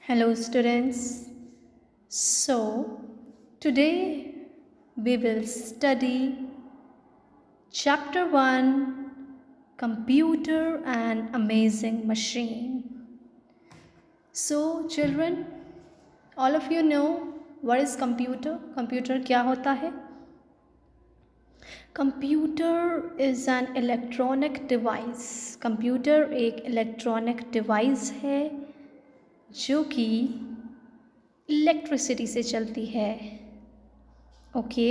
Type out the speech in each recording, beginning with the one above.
Hello, students. So, today we will study Chapter 1 Computer and Amazing Machine. So, children, all of you know what is computer? Computer क्या होता है? Computer is an electronic device. Computer एक electronic device है जो कि electricity से चलती है. Okay,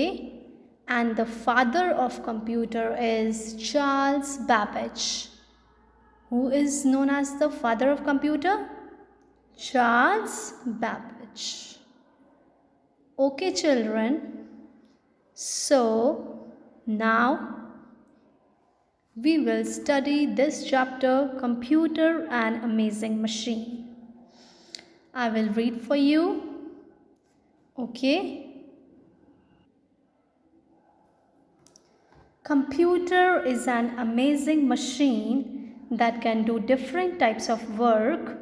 and the father of computer is Charles Babbage. Who is known as the father of computer? Charles Babbage. Okay children, so now we will study this chapter, Computer and Amazing Machine. I will read for you. Okay. Computer is an amazing machine that can do different types of work.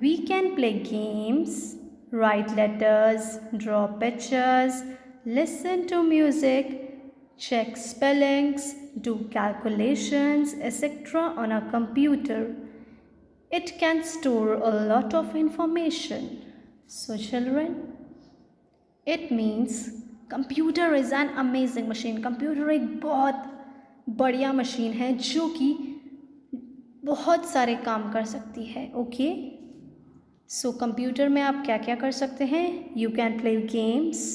We can play games, write letters, draw pictures, listen to music, check spellings, do calculations, etc. on a computer. It can store a lot of information. So children, it means computer is an amazing machine. Computer एक बहुत बढ़िया machine है जो कि बहुत सारे काम कर सकती है. ओके, सो कंप्यूटर में आप क्या क्या कर सकते हैं? यू कैन प्ले गेम्स,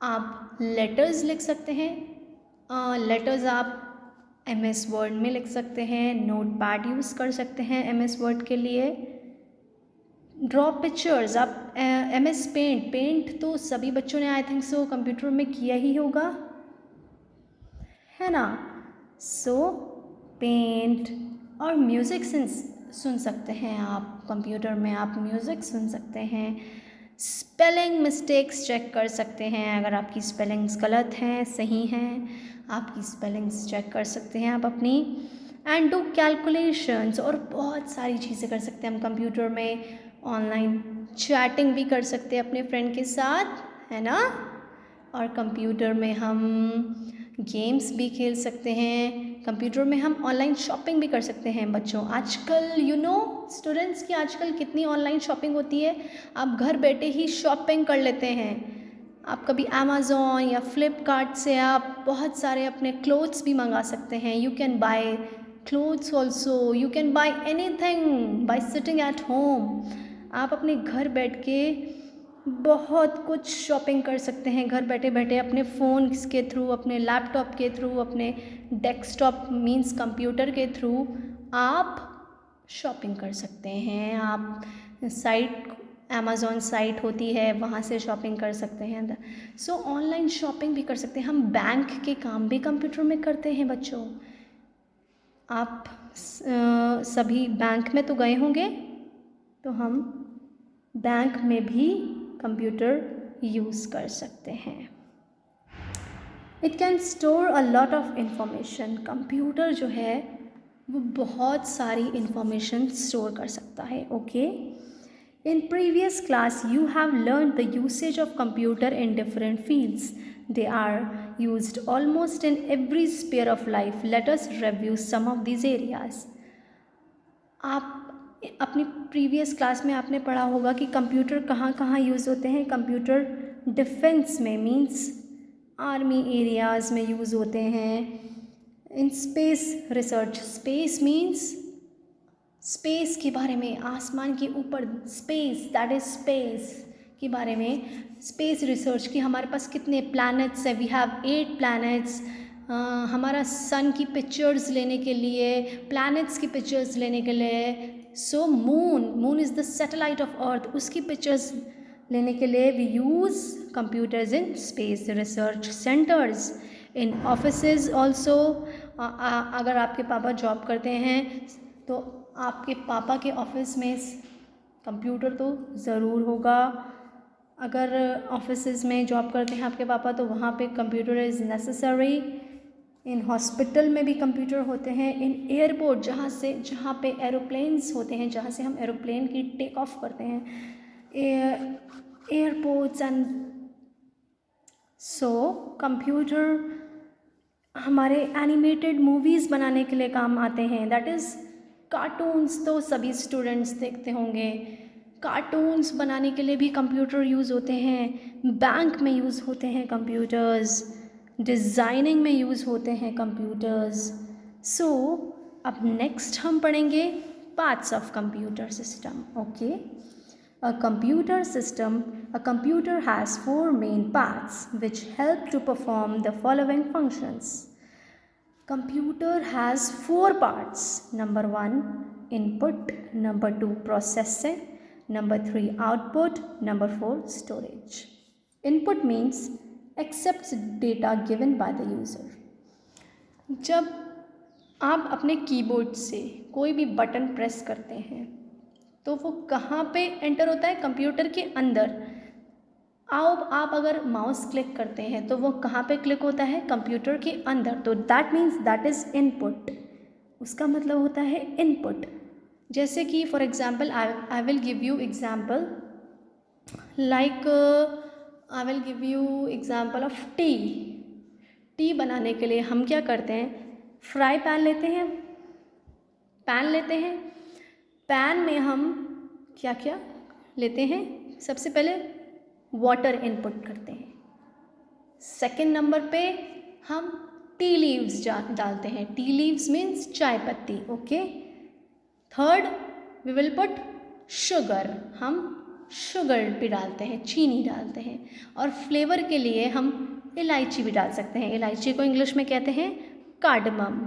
आप लेटर्स लिख सकते हैं. लेटर्स आप MS वर्ड में लिख सकते हैं, नोट पैड यूज़ कर सकते हैं MS वर्ड के लिए. ड्रॉ पिक्चर्स, आप MS पेंट तो सभी बच्चों ने आई थिंक सो कंप्यूटर में किया ही होगा, है ना. सो पेंट और म्यूज़िक सुन सकते हैं आप कंप्यूटर में. आप म्यूज़िक सुन सकते हैं. स्पेलिंग मिस्टेक्स चेक कर सकते हैं. अगर आपकी स्पेलिंग्स गलत हैं, सही हैं, आपकी स्पेलिंग्स चेक कर सकते हैं आप अपनी. एंड डू कैलकुलेशंस, और बहुत सारी चीज़ें कर सकते हैं हम कंप्यूटर में. ऑनलाइन चैटिंग भी कर सकते हैं अपने फ्रेंड के साथ, है ना. और कंप्यूटर में हम गेम्स भी खेल सकते हैं. कंप्यूटर में हम ऑनलाइन शॉपिंग भी कर सकते हैं बच्चों. आजकल यू नो स्टूडेंट्स कि आजकल कितनी ऑनलाइन शॉपिंग होती है. आप घर बैठे ही शॉपिंग कर लेते हैं. आप कभी अमेज़ॉन या फ्लिपकार्ट से आप बहुत सारे अपने क्लोथ्स भी मंगा सकते हैं. You can buy clothes also. You can buy anything bye sitting at home. आप अपने घर बैठ के बहुत कुछ शॉपिंग कर सकते हैं घर बैठे बैठे अपने फ़ोन के थ्रू, अपने लैपटॉप के थ्रू, अपने डेस्कटॉप मीन्स कंप्यूटर के थ्रू आप शॉपिंग कर सकते हैं. आप साइट अमेज़ॉन साइट होती है, वहाँ से शॉपिंग कर सकते हैं. सो ऑनलाइन शॉपिंग भी कर सकते हैं. हम बैंक के काम भी कंप्यूटर में करते हैं बच्चों. आप सभी बैंक में तो गए होंगे, तो हम बैंक में भी कंप्यूटर यूज़ कर सकते हैं. It can store a lot of information. Computer जो है वो बहुत सारी इंफॉर्मेशन स्टोर कर सकता है. Okay, in previous class you have learn the usage of computer in different fields. They are used almost in every spare of life. Let us review some of this areas. आप अपनी previous class में आपने पढ़ा होगा कि computer कहाँ कहाँ use होते हैं. कंप्यूटर डिफेंस में मींस आर्मी एरियाज़ में यूज़ होते हैं. इन space research, space means space के बारे में, आसमान के ऊपर स्पेस, दैट इज़ स्पेस के बारे में. स्पेस रिसर्च की हमारे पास कितने प्लैनेट्स हैं. We have 8 planets. हमारा सन की पिक्चर्स लेने के लिए, प्लैनेट्स की पिक्चर्स लेने के लिए. So moon is the satellite of earth. उसकी पिक्चर्स लेने के लिए we use computers in space research centres. In offices also. अगर आपके पापा जॉब करते हैं तो आपके पापा के ऑफिस में कंप्यूटर तो ज़रूर होगा. अगर ऑफिसेज में जॉब करते हैं आपके पापा तो वहाँ पे computer is necessary. In hospital में भी कंप्यूटर होते हैं. इन एयरपोर्ट, जहाँ पे एरोप्लेन्स होते हैं, जहाँ से हम एरोप्लेन की टेक ऑफ करते हैं, एयरपोर्ट्स एंड सो कंप्यूटर हमारे एनिमेटेड मूवीज़ बनाने के लिए काम आते हैं, दैट इज़ कार्टून्स तो सभी स्टूडेंट्स देखते होंगे। कार्टून्स बनाने के लिए भी कंप्यूटर यूज़ होते हैं, बैंक में यूज़ होते हैं कंप्यूटर्स, डिज़ाइनिंग में यूज़ होते हैं कंप्यूटर्स। सो अब नेक्स्ट हम पढ़ेंगे parts of computer system. Okay, a computer has four main parts which help to perform the following functions. Computer has four parts. Number 1 input, number 2 processing, number 3 output, number 4 storage. Input means accepts data given by the user. जब आप अपने keyboard से कोई भी button press करते हैं तो वो कहाँ पे एंटर होता है? कंप्यूटर के अंदर। आप अगर माउस क्लिक करते हैं तो वो कहाँ पे क्लिक होता है? कंप्यूटर के अंदर। तो that means that is input, उसका मतलब होता है इनपुट। जैसे कि for example I will give you example like I will give you example of T बनाने के लिए हम क्या करते हैं? फ्राई पैन लेते हैं, पैन में हम क्या क्या लेते हैं? सबसे पहले वाटर इनपुट करते हैं, सेकंड नंबर पे हम टी लीव्स डालते हैं, टी लीव्स मीन्स चाय पत्ती। Okay, third we will put sugar, हम शुगर भी डालते हैं, चीनी डालते हैं, और फ्लेवर के लिए हम इलायची भी डाल सकते हैं। इलायची को इंग्लिश में कहते हैं cardamom.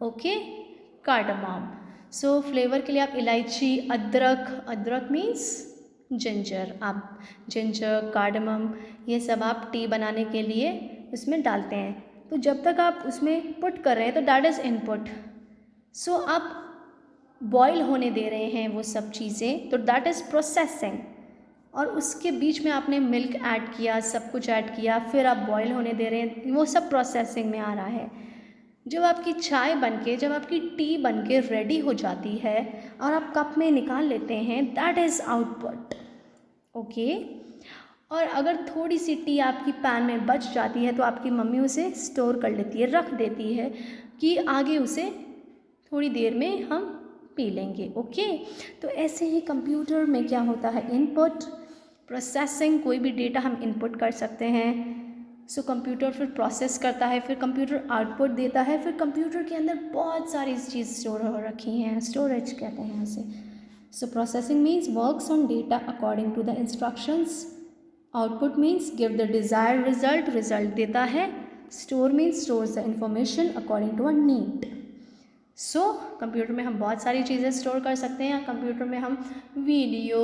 Okay, cardamom. So flavour के लिए आप इलायची, अदरक मीन्स जिंजर, आप जिंजर, कार्डमम ये सब आप टी बनाने के लिए उसमें डालते हैं। तो जब तक आप उसमें पुट कर रहे हैं तो दैट इज़ इनपुट। सो आप बॉईल होने दे रहे हैं वो सब चीज़ें, तो दैट इज़ प्रोसेसिंग। और उसके बीच में आपने मिल्क ऐड किया, सब कुछ ऐड किया, फिर आप बॉईल होने दे रहे हैं, वो सब प्रोसेसिंग में आ रहा है। जब आपकी चाय बनके, जब आपकी टी बनके रेडी हो जाती है और आप कप में निकाल लेते हैं, दैट इज़ आउटपुट। ओके, और अगर थोड़ी सी टी आपकी पैन में बच जाती है तो आपकी मम्मी उसे स्टोर कर लेती है, रख देती है कि आगे उसे थोड़ी देर में हम पी लेंगे। ओके, तो ऐसे ही कंप्यूटर में क्या होता है? इनपुट, प्रोसेसिंग, कोई भी डेटा हम इनपुट कर सकते हैं। सो कंप्यूटर फिर प्रोसेस करता है, फिर कंप्यूटर आउटपुट देता है, फिर कंप्यूटर के अंदर बहुत सारी चीज़ स्टोर हो रखी हैं, स्टोरेज कहते हैं उसे। So processing means works on data according to the instructions, output means give the desired result देता है, store means stores the information according to a need. So computer में हम बहुत सारी चीज़ें स्टोर कर सकते हैं। कंप्यूटर में हम वीडियो,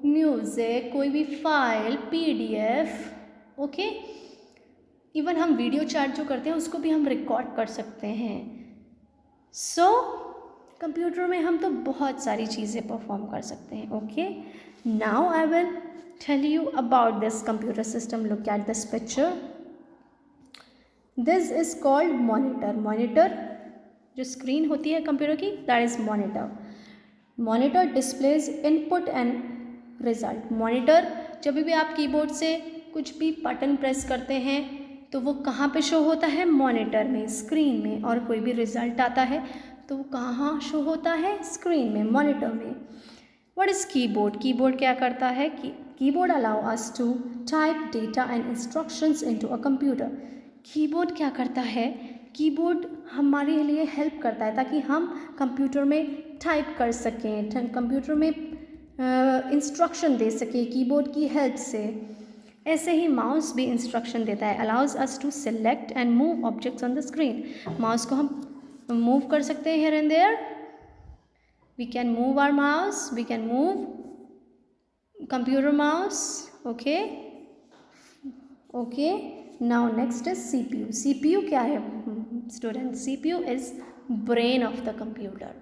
म्यूज़िक, कोई भी फाइल, PDF, ओके, इवन हम वीडियो चैट जो करते हैं उसको भी हम रिकॉर्ड कर सकते हैं। सो कंप्यूटर में हम तो बहुत सारी चीज़ें परफॉर्म कर सकते हैं। Okay, now I will tell you about this computer system. Look at this picture, this is called monitor. Monitor जो स्क्रीन होती है कंप्यूटर की, that is monitor. Monitor displays input and result. Monitor, जब भी आप कीबोर्ड से कुछ भी बटन प्रेस करते हैं तो वो कहाँ पे शो होता है? मॉनिटर में, स्क्रीन में। और कोई भी रिजल्ट आता है तो वो कहाँ शो होता है? स्क्रीन में, मॉनिटर में। What is keyboard? कीबोर्ड क्या करता है? Keyboard allow us to type data and instructions into a computer. Keyboard क्या करता है? कीबोर्ड हमारे लिए हेल्प करता है ताकि हम कंप्यूटर में टाइप कर सकें, कंप्यूटर में इंस्ट्रक्शन दे सकें कीबोर्ड की हेल्प से। ऐसे ही माउस भी इंस्ट्रक्शन देता है, allows us to select and move objects on the screen. Mouse को हम मूव कर सकते हैं here and there, we can move our mouse, we can move computer mouse. Okay, okay, now next is CPU। CPU क्या है student? CPU is brain of the computer.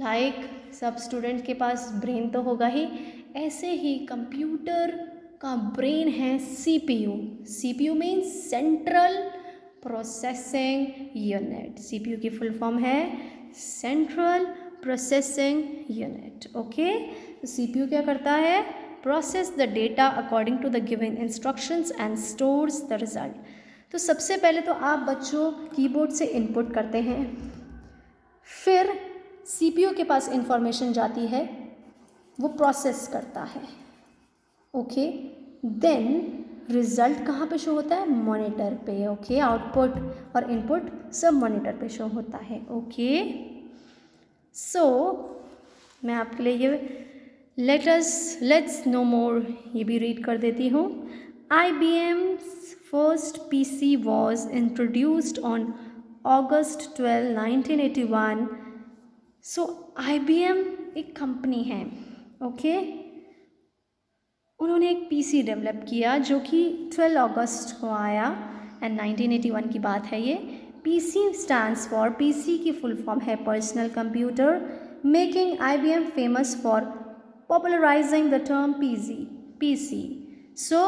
Like सब student के पास ब्रेन तो होगा ही, ऐसे ही कंप्यूटर का ब्रेन है CPU। CPU means central processing unit. CPU की फुल फॉर्म है central processing unit. Okay, CPU क्या करता है? Process the data according to the given instructions and stores the result. तो सबसे पहले तो आप बच्चों कीबोर्ड से इनपुट करते हैं, फिर सीपीयू के पास इंफॉर्मेशन जाती है, वो प्रोसेस करता है, ओके। देन रिजल्ट कहाँ पे शो होता है? मॉनिटर पे, ओके। आउटपुट और इनपुट सब मॉनिटर पे शो होता है, ओके। सो मैं आपके लिए ये लेट्स नो मोर ये भी रीड कर देती हूँ। IBM's first PC was introduced on August 12, 1981. So IBM एक कंपनी है, ओके। उन्होंने एक पीसी डेवलप किया जो कि 12 अगस्त को आया एंड 1981 की बात है ये। पीसी स्टैंड्स फॉर, पीसी की फुल फॉर्म है personal computer, making IBM famous for popularising the term PC. So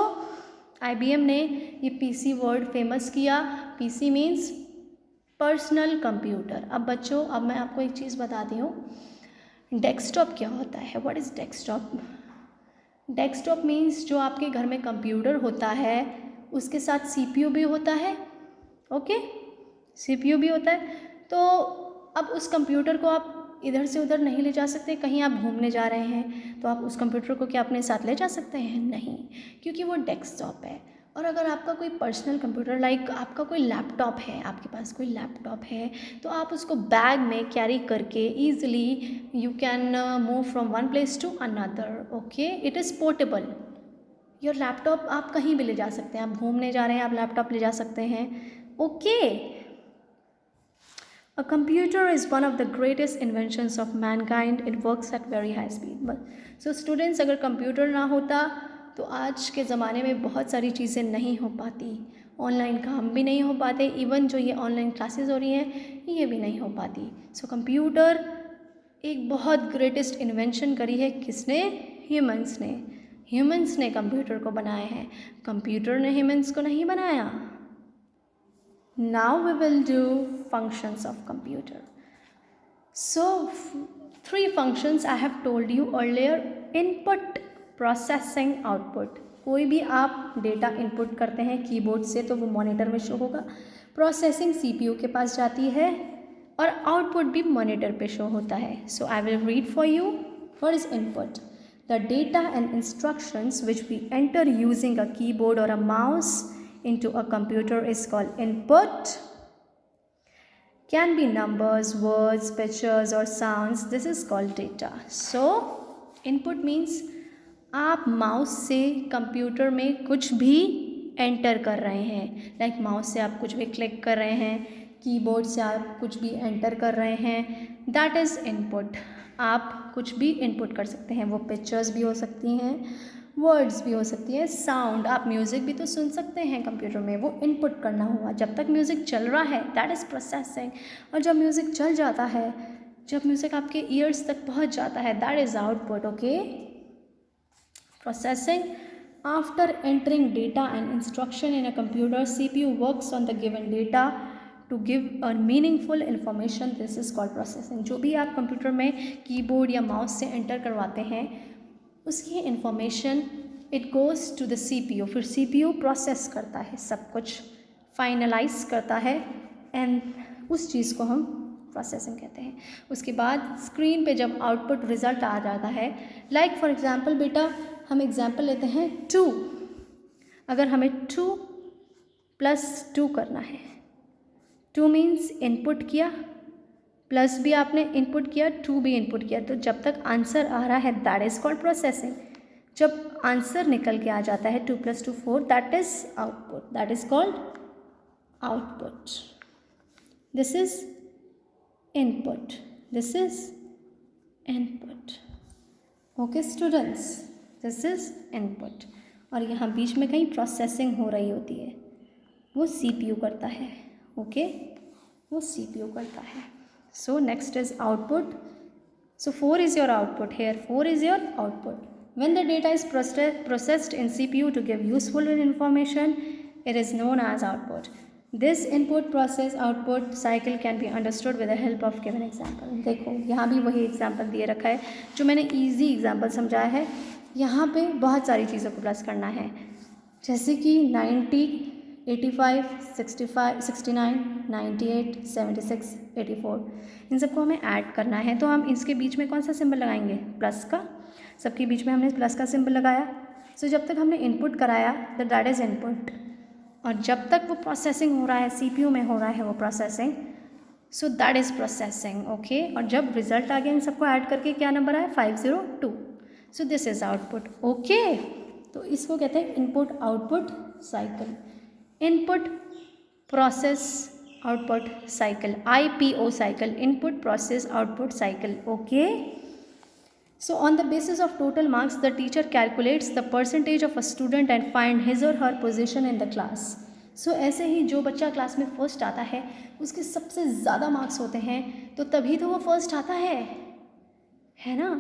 IBM ने ये पीसी वर्ड फेमस किया। PC means personal computer. अब बच्चों, अब मैं आपको एक चीज़ बताती हूँ, डेस्कटॉप क्या होता है? What is desktop? Desktop means जो आपके घर में कंप्यूटर होता है उसके साथ सीपीयू भी होता है, ओके। सीपीयू भी होता है। तो अब उस कंप्यूटर को आप इधर से उधर नहीं ले जा सकते। कहीं आप घूमने जा रहे हैं तो आप उस कंप्यूटर को क्या अपने साथ ले जा सकते हैं? नहीं, क्योंकि वो डेस्कटॉप है। और अगर आपका कोई पर्सनल कंप्यूटर लाइक आपका कोई लैपटॉप है, आपके पास कोई लैपटॉप है, तो आप उसको बैग में कैरी करके easily you can move from one place to another, okay. It is portable. Your laptop आप कहीं भी ले जा सकते हैं। आप घूमने जा रहे हैं, आप लैपटॉप ले जा सकते हैं, okay. A computer is one of the greatest inventions of mankind. It works at very high speed. So students, अगर कंप्यूटर ना होता तो आज के ज़माने में बहुत सारी चीज़ें नहीं हो पाती। ऑनलाइन काम भी नहीं हो पाते, इवन जो ये ऑनलाइन क्लासेस हो रही हैं ये भी नहीं हो पाती। सो कंप्यूटर एक बहुत ग्रेटेस्ट इन्वेंशन करी है। किसने? ह्यूमंस ने। ह्यूमंस ने कंप्यूटर को बनाया है, कंप्यूटर ने ह्यूमंस को नहीं बनाया। Now we will do functions of computer. So 3 functions I have told you earlier: input, processing, output. कोई भी आप डेटा इनपुट करते हैं कीबोर्ड से तो वो मॉनिटर में शो होगा। प्रोसेसिंग सीपीयू के पास जाती है और आउटपुट भी मॉनिटर पे शो होता है। So I will read for you. What is input? The data and instructions which we enter using a keyboard और a mouse into a computer is called input. Can be numbers, words, pictures or sounds. This is called data. So input means आप mouse से computer में कुछ भी enter कर रहे हैं। Like mouse से आप कुछ भी क्लिक कर रहे हैं, कीबोर्ड से आप कुछ भी एंटर कर रहे हैं, दैट इज़ इनपुट। आप कुछ भी इनपुट कर सकते हैं। वो पिक्चर्स भी हो सकती हैं, वर्ड्स भी हो सकती है, साउंड। आप म्यूज़िक भी तो सुन सकते हैं कंप्यूटर में, वो इनपुट करना हुआ। जब तक म्यूज़िक चल रहा है दैट इज़ प्रोसेसिंग, और जब म्यूज़िक चल जाता है, जब म्यूज़िक आपके ईयर्स तक पहुंच जाता है, that is output, okay. Processing, after entering data and instruction in a computer, CPU works on the given data to give a meaningful information, this is called processing. जो भी आप कंप्यूटर में keyboard या mouse से enter करवाते हैं उसकी information it goes to the CPU, फिर CPU प्रोसेस करता है, सब कुछ फाइनलाइज करता है एंड उस चीज़ को हम प्रोसेसिंग कहते हैं। उसके बाद स्क्रीन पे जब आउटपुट रिज़ल्ट आ जाता है, लाइक फॉर एग्ज़ाम्पल बेटा हम एग्ज़ाम्पल लेते हैं 2। अगर हमें 2 + 2 करना है, 2 मीन्स इनपुट किया, प्लस भी आपने इनपुट किया, 2 भी इनपुट किया, तो जब तक आंसर आ रहा है दैट इज़ कॉल्ड प्रोसेसिंग। जब आंसर निकल के आ जाता है 2 + 2 4, that is output, that is called output. This is input, this is input, okay students, this is input. और यहाँ बीच में कहीं प्रोसेसिंग हो रही होती है, वो CPU करता है, ओके, वो CPU करता है। So next is output. So 4 is your output here. 4 is your output. When the data is processed in CPU to give useful information, it is known as output. This input process output cycle can be understood with the help of given example. देखो यहाँ भी वही example दिए रखा है जो मैंने easy example समझाया है। यहाँ पे बहुत सारी चीज़ों को प्लस करना है, जैसे कि 90, 85, 65, 69, 98, 76, 84, इन सबको हमें ऐड करना है। तो हम इसके बीच में कौन सा सिंबल लगाएंगे? प्लस का। सबके बीच में हमने प्लस का सिंबल लगाया। सो जब तक हमने इनपुट कराया दैट इज़ इनपुट, और जब तक वो प्रोसेसिंग हो रहा है, CPU में हो रहा है वो processing, so that is processing, okay. और जब रिजल्ट आ गया इन सबको ऐड करके क्या नंबर आया? 502। So this is output, okay. तो इसको कहते हैं input output cycle, input process output cycle, IPO cycle, input process output cycle, okay. So on the basis of total marks, the teacher calculates the percentage of a student and find his or her position in the class. So ऐसे ही जो बच्चा class में first आता है उसके सबसे ज़्यादा marks होते हैं, तो तभी तो वो फर्स्ट आता है ना।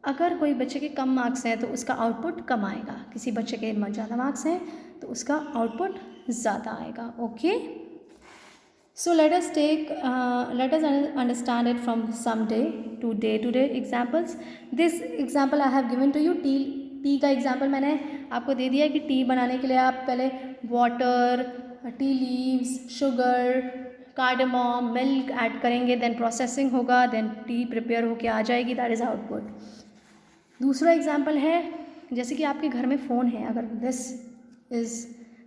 अगर कोई बच्चे के कम मार्क्स हैं तो उसका आउटपुट कम आएगा, किसी बच्चे के ज़्यादा मार्क्स हैं तो उसका आउटपुट ज़्यादा आएगा, okay. So let us understand it from some day to day examples. This example I have given to you, T का एग्जाम्पल मैंने आपको दे दिया कि टी बनाने के लिए आप पहले water, tea leaves, sugar, cardamom, milk add करेंगे, देन प्रोसेसिंग होगा, देन टी प्रिपेयर होके आ जाएगी, दैट इज़ आउटपुट। दूसरा एग्जाम्पल है, जैसे कि आपके घर में फ़ोन है, अगर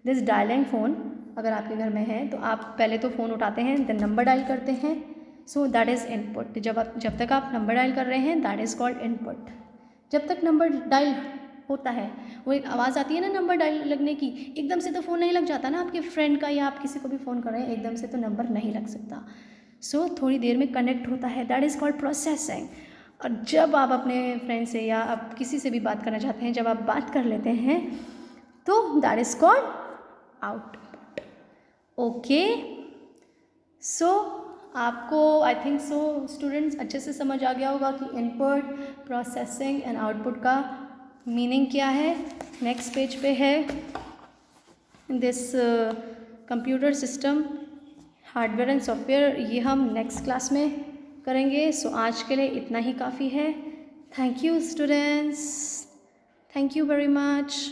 दिस डायलिंग फ़ोन अगर आपके घर में है तो आप पहले तो फ़ोन उठाते हैं, देन नंबर डायल करते हैं, सो दैट इज़ इनपुट। जब तक आप नंबर डायल कर रहे हैं दैट इज़ कॉल्ड इनपुट। जब तक नंबर डायल होता है, वो एक आवाज़ आती है ना नंबर डायल लगने की, एकदम से तो फ़ोन नहीं लग जाता ना आपके फ्रेंड का, या आप किसी को भी फ़ोन कर रहे हैं एकदम से तो नंबर नहीं लग सकता, सो थोड़ी देर में कनेक्ट होता है, दैट इज़ कॉल्ड प्रोसेसिंग। और जब आप अपने फ्रेंड से या आप किसी से भी बात करना चाहते हैं, जब आप बात कर लेते हैं तो that is called output, okay. So आपको आई थिंक सो स्टूडेंट्स अच्छे से समझ आ गया होगा कि इनपुट, प्रोसेसिंग एंड आउटपुट का मीनिंग क्या है। नेक्स्ट पेज पे है this computer system hardware and software, ये हम नेक्स्ट क्लास में करेंगे। सो आज के लिए इतना ही काफ़ी है। Thank you students, thank you very much.